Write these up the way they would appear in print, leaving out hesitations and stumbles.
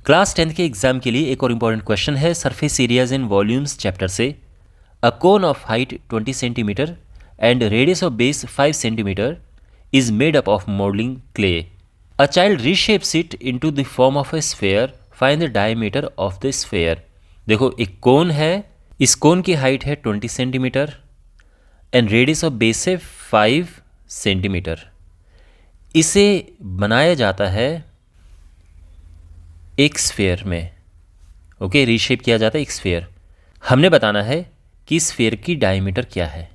Class 10th के exam के लिए एक और इम्पॉर्टेंट क्वेश्चन है surface areas in volumes chapter से। A cone of height 20 centimetre and radius of base 5 centimetre is made up of modeling clay. A child reshapes it into the form of a sphere. Find the diameter of the sphere. देखो एक कोन है, इस कोन की height है 20 centimetre and radius of base है 5 centimetre. इसे बनाया जाता है एक स्फेयर में। ओके, रीशेप किया जाता है एक स्फेयर। हमने बताना है कि स्फेयर की डायमीटर क्या है।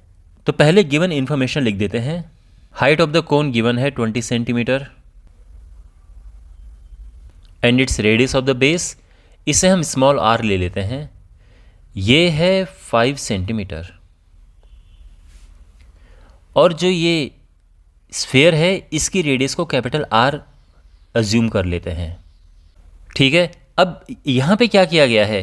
तो पहले गिवन इन्फॉर्मेशन लिख देते हैं। Height of the cone given है 20 centimetre and its radius of the base, इसे हम स्मॉल आर ले लेते हैं, ये है 5 सेंटीमीटर। और जो ये स्फेयर है इसकी रेडियस को कैपिटल आर अज्यूम कर लेते हैं। ठीक है, अब यहाँ पे क्या किया गया है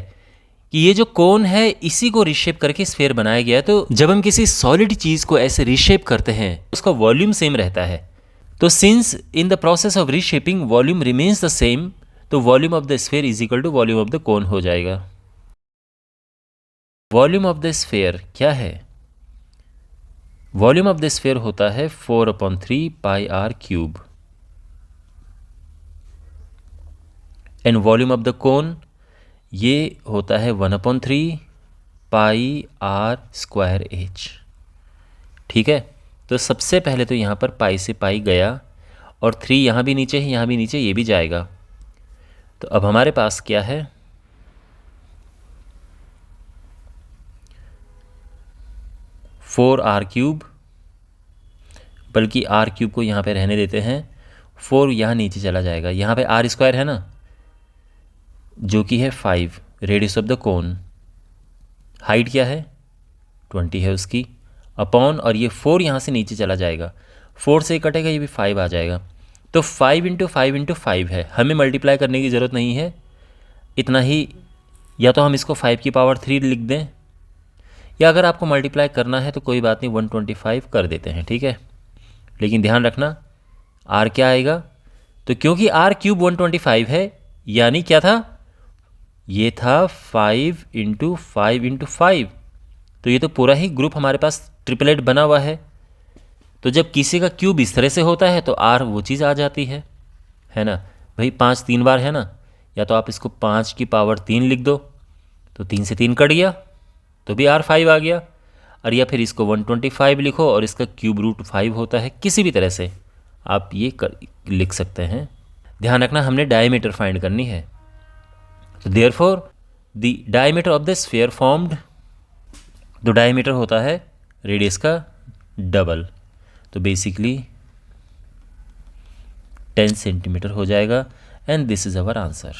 कि ये जो कोन है इसी को रिशेप करके स्फेयर बनाया गया है। तो जब हम किसी सॉलिड चीज़ को ऐसे रिशेप करते हैं उसका वॉल्यूम सेम रहता है। तो since in the process of reshaping volume remains the same, तो volume of the sphere is equal to volume of the cone हो जाएगा। वॉल्यूम ऑफ द स्फेयर क्या है? वॉल्यूम ऑफ द स्फेयर होता है 4/3 pi r cube and volume of the cone ये होता है 1/3 पाई आर स्क्वायर एच। ठीक है, तो सबसे पहले तो यहाँ पर पाई से पाई गया और 3 यहाँ भी नीचे है, यहाँ भी नीचे, ये भी जाएगा। तो अब हमारे पास क्या है? 4r³, बल्कि r³ को यहाँ पे रहने देते हैं, 4 यहाँ नीचे चला जाएगा। यहाँ पे r² है ना, जो कि है 5, radius of the cone. Height क्या है? 20 है उसकी, अपॉन, और ये 4 यहाँ से नीचे चला जाएगा, 4 से कटेगा, ये भी 5 आ जाएगा। तो 5 × 5 × 5 है, हमें मल्टीप्लाई करने की ज़रूरत नहीं है, इतना ही। या तो हम इसको 5 की पावर 3 लिख दें, या अगर आपको मल्टीप्लाई करना है तो कोई बात नहीं, 125 कर देते हैं। ठीक है, लेकिन ध्यान रखना r क्या आएगा? तो क्योंकि r³ 125 है, यानी क्या था? ये था 5 × 5 × 5। तो ये तो पूरा ही ग्रुप हमारे पास ट्रिपलेट बना हुआ है। तो जब किसी का क्यूब इस तरह से होता है तो r वो चीज़ आ जाती है ना भाई। 5 3 बार है ना, या तो आप इसको 5 की पावर 3 लिख दो, तो 3 से 3 कट गया तो भी r 5 आ गया। और या फिर इसको 125 लिखो और इसका क्यूब रूट 5 होता है, किसी भी तरह से आप ये लिख सकते हैं। ध्यान रखना हमने डायमीटर फाइंड करनी है। तो therefore the diameter of the sphere formed, तो डायमीटर होता है रेडियस का डबल, तो बेसिकली 10 सेंटीमीटर हो जाएगा। And this is our answer.